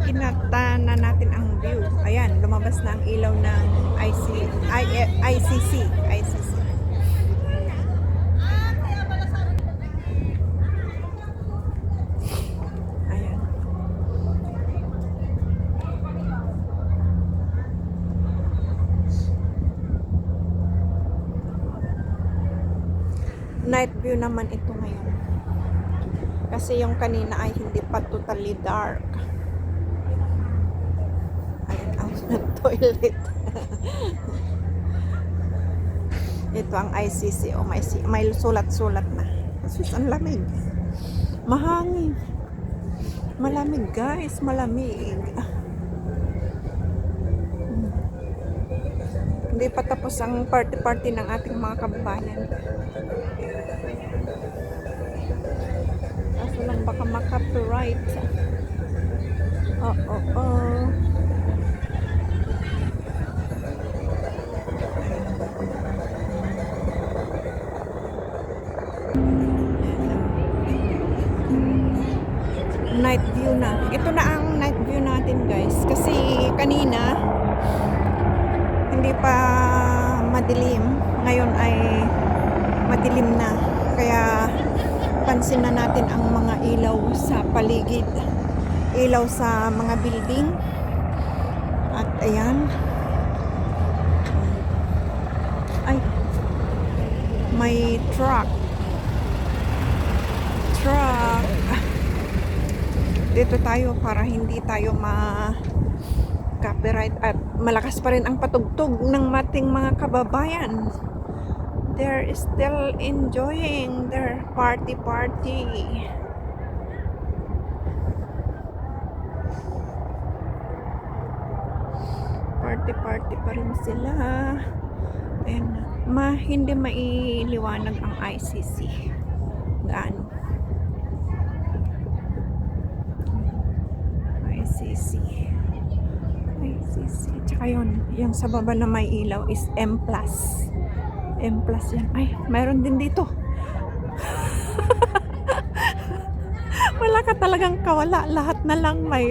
Kinata na natin ang view. Ayan, lumabas na ang ilaw ng ICC. ICC. Ayan. Night view naman ito ngayon. Kasi yung kanina ay hindi pa totally dark. Ayan ang toilet. Ito ang ICC. O may sulat-sulat na. Sus, ang lamig. Mahangin. Malamig guys. Malamig. Hindi pa tapos ang party-party ng ating mga kababayan. Kaso lang baka maka-copyright. Oh. Night view na. Ito na ang night view natin guys. Kasi kanina hindi pa madilim. Ngayon ay madilim na. Kaya pansin na natin ang mga ilaw sa paligid. Ilaw sa mga building. At ayan. Ay. May truck. Dito tayo para hindi tayo copyright at malakas pa rin ang patugtog ng ating mga kababayan. They're still enjoying their party. Party pa rin sila. Ayan na. Hindi mailiwanag ang ICC. Gaano? ICC. Tsaka yun, yung sa baba na may ilaw is M+. M+ yan. Ay, mayroon din dito. Wala ka talagang kawala. Lahat na lang may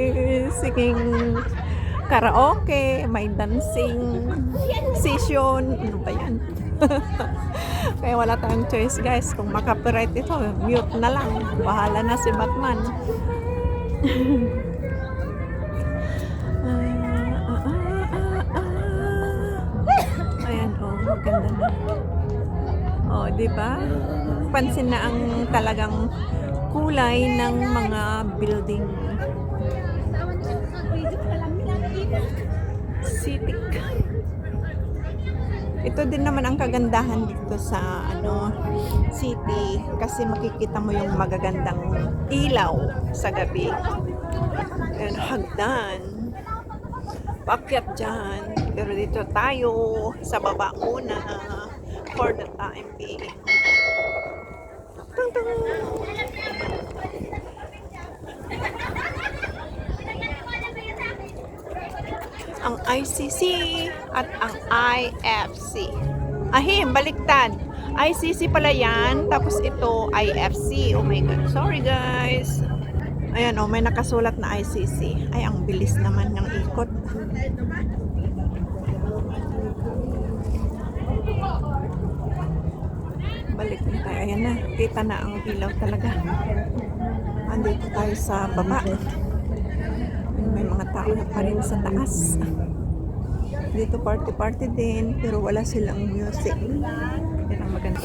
singing karaoke, may dancing session. Ano ba yan? Kaya wala tayong choice guys. Kung makapiright ito, mute na lang. Bahala na si Batman. Ayan, maganda na. Di ba? Pansin na ang talagang kulay ng mga building. Sitik. Ito din naman ang kagandahan dito sa city kasi makikita mo yung magagandang ilaw sa gabi. Ayan, hagdan. Paakyat dyan. Pero dito tayo sa baba muna for the time being. Tung tung. Ang ICC at ang IFC. Ahim, baliktad. ICC pala yan, tapos ito IFC. Oh my God. Sorry guys. Ayan may nakasulat na ICC. Ay, ang bilis naman ng ikot. Balik na tayo. Ayan na. Kita na ang ilaw talaga. Andito tayo sa baba. May mga tao na pa rin sa taas. Dito party din, pero wala silang music. Yan ang maganda.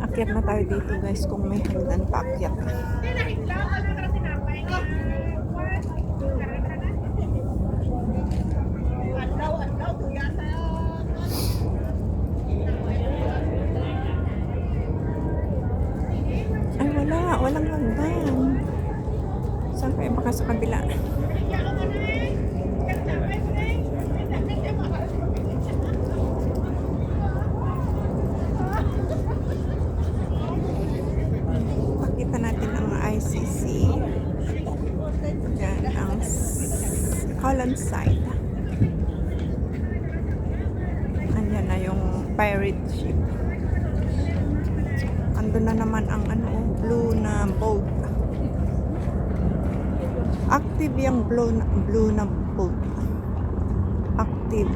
Akyat na tayo dito guys kung may hagdan pa akyat. Ay walang hagdan. Saan kayo baka sa kabila? Pakita natin ang ICC. Yan ang column side. Andyan na yung pirate ship. Andun na naman ang blue na boat. Active yung blue na boat. Active.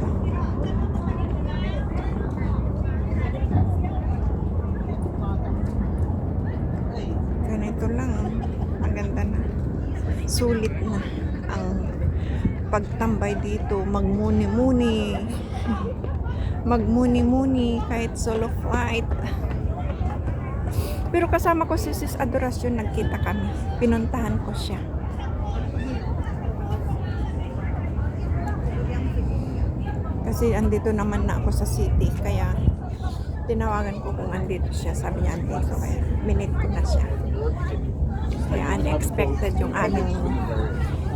Ganito lang. Maganda na. Sulit na ang pagtambay dito. Magmuni-muni. Magmuni-muni kahit solo flight. Pero kasama ko si Sis Adoracion, nagkita kami. Pinuntahan ko siya. Kasi andito naman na ako sa city, kaya tinawagan ko kung andito siya. Sabi niya andito, kaya minute ko na siya. Kaya unexpected yung aming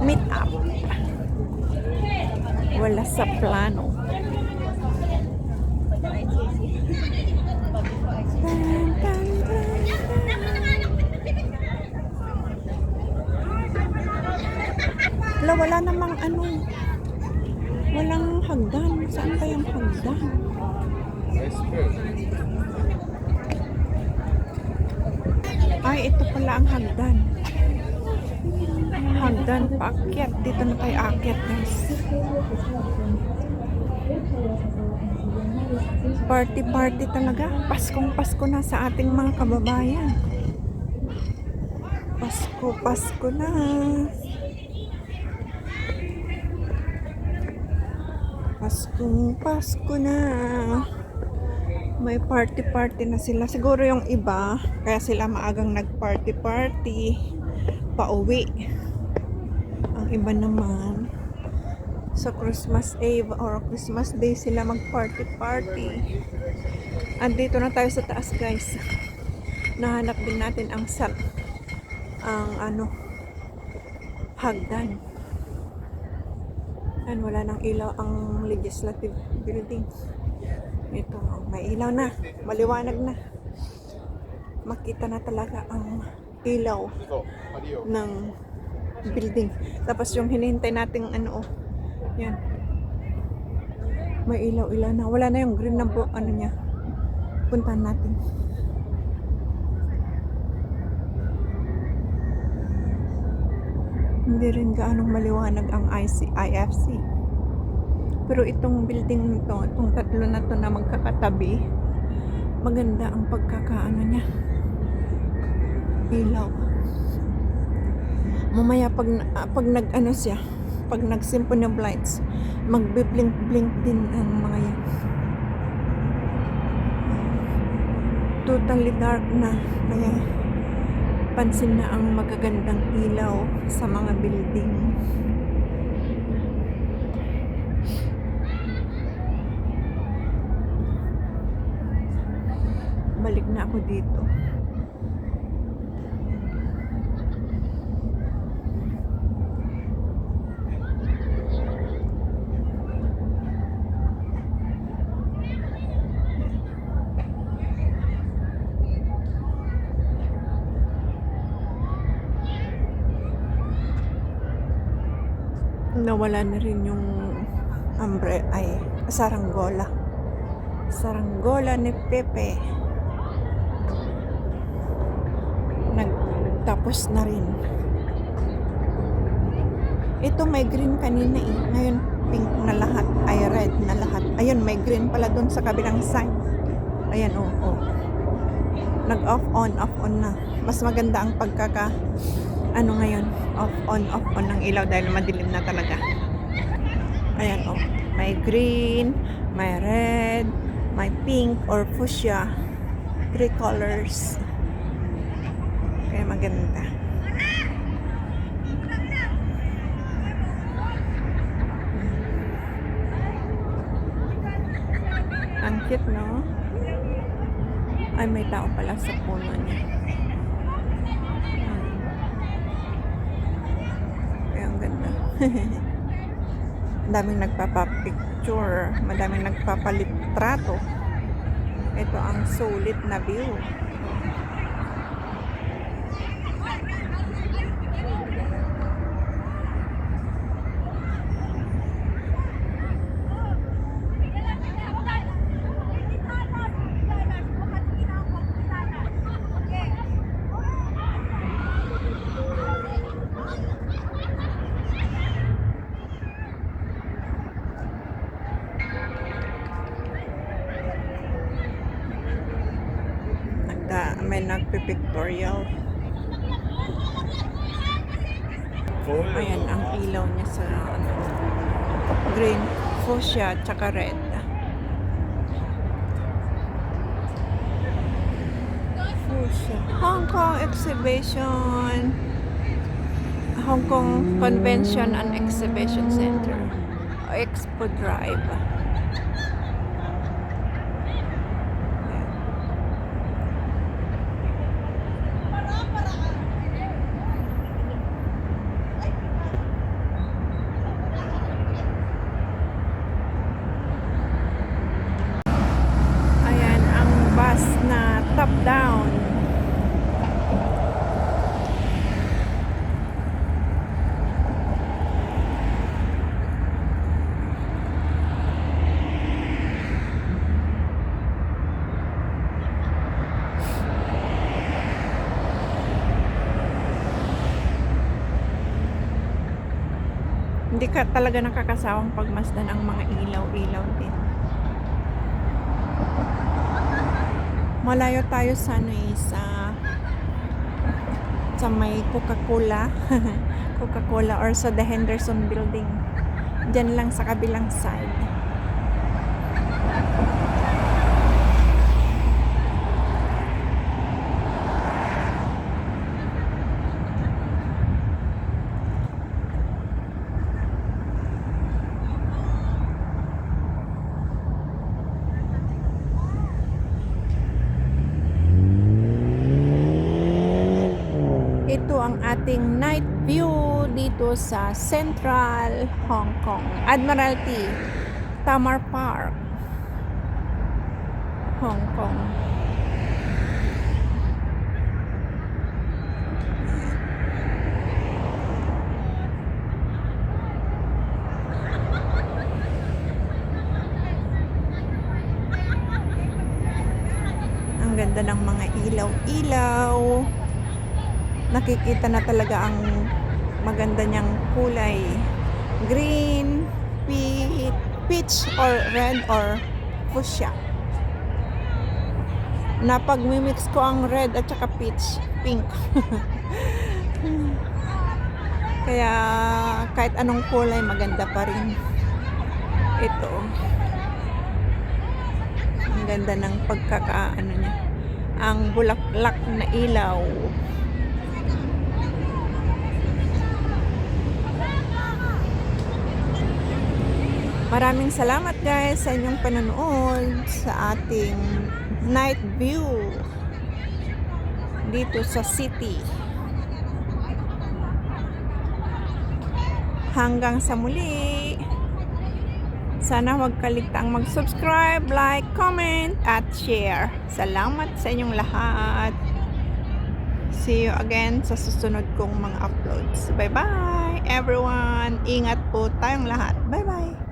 meet up. Wala sa plano. Wala namang ano, walang hagdan. Saan ba yung hagdan? Ay, ito pala ang hagdan. Hagdan, paakyat. Dito na tayo aakyat, guys. Party talaga. Paskong-Pasko na sa ating mga kababayan. Pasko na. Pasko na. May party na sila. Siguro yung iba, kaya sila maagang nag-party pauwi. Ang iba naman sa Christmas Eve or Christmas Day sila mag-party. Andito na tayo sa taas, guys. Nahanap din natin ang hagdan. And wala nang ilaw ang legislative building. Ito, may ilaw na. Maliwanag na. Makita na talaga ang ilaw ng building. Tapos yung hinihintay nating yan. May ilaw na. Wala na yung green na niya. Puntahan natin. Hindi rin gaanong maliwanag ang IFC. Pero itong building nito, itong tatlo na to na magkakatabi, maganda ang pagkakaano niya. Ilaw. Mamaya pag siya, pag nag-symphony of lights, magbe-blink din ang mga yan. Totally dark na, kaya pansin na ang magagandang ilaw sa mga building. Balik na ako dito. Nawala na rin yung saranggola ni Pepe. Nagtapos na rin. Ito may green kanina ngayon pink na lahat, ay red na lahat. Ayun, may green pala doon sa kabilang side. Ayan, nag-off on na. Mas maganda ang ngayon, off on ng ilaw dahil madilim na talaga. Ayan, may green, may red, may pink or fuchsia. 3 colors. Kaya maganda. Ang cute, no? Ay, may tao pala sa puno niya. Madaming nagpapapicture, madaming nagpapalitrato. Ito ang sulit na view. Ayan, nagpipictorial. Ayan, ang ilaw niya sa ano, green, fuchsia, tsaka red. Fuchsia. Hong Kong Exhibition. Hong Kong Convention and Exhibition Center. Expo Drive. Ayan ang bus na top down. Hindi ka talaga nakakasawang pagmasdan ang mga ilaw-ilaw din. Malayo tayo sa ano eh, sa may Coca-Cola. Coca-Cola or sa The Henderson Building. Diyan lang sa kabilang side. Ito ang ating night view dito sa Central Hong Kong. Admiralty, Tamar Park, Hong Kong. Ang ganda ng mga ilaw-ilaw. Nakikita na talaga ang maganda niyang kulay. Green, peach or red or fuchsia. Napag-mimix ko ang red at saka peach, pink. Kaya kahit anong kulay maganda pa rin. Ito. Ang ganda ng pagkakaano niya. Ang bulaklak na ilaw. Maraming salamat guys sa inyong panonood sa ating night view dito sa city. Hanggang sa muli. Sana huwag kaligtaang mag-subscribe, like, comment, at share. Salamat sa inyong lahat. See you again sa susunod kong mga uploads. Bye-bye everyone. Ingat po tayong lahat. Bye-bye.